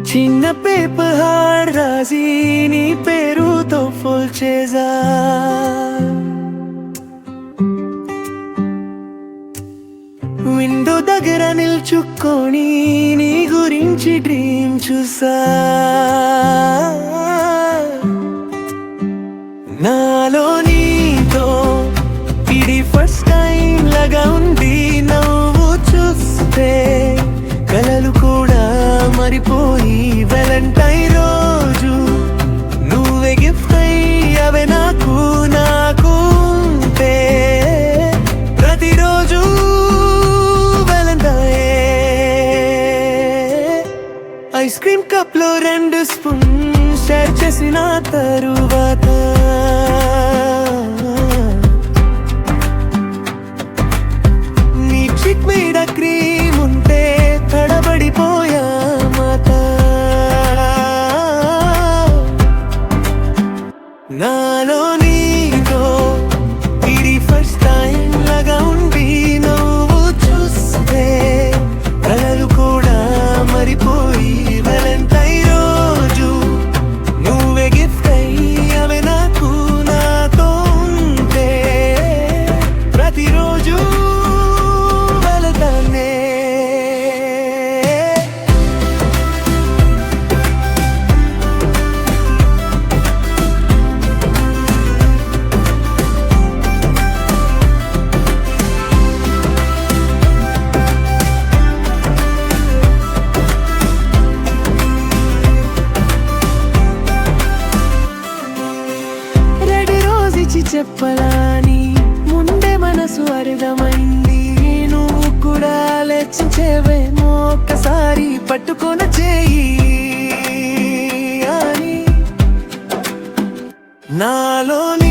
చిన్న paper hour రాసి నీ పేరుతో ఫుల్ చేసా. విండో దగ్గర నిల్చుకొని నీ గురించి డ్రీమ్ చూసా. నాలో నీతో ఇది ఫస్ట్ టైం లాగా ఉంది. నవ్వు చూస్తే కలలు కూడా మరిపోయి వాలెంటైన్ రోజు నువ్వే గిఫ్ట్ అయ్యావే నాకు. ప్రతిరోజు ఐస్ క్రీమ్ కప్ లో 2 స్పూన్ షేర్ చేసిన తరువాత నీ చిక్ మీద క్రీమ్ ఉంటే తడబడిపోయా మాట. నాలో నీతో ఇది ఫస్ట్ టైం లాగా ఉంది. నువ్వు చూస్తే కలలు కూడా మరిపోయి చెప్పలాని ముందే మనసు అర్థమైంది. నువ్వు కూడా ఆలోచించేవేమో ఒక్కసారి పట్టుకొన చేయి అని. నాలోని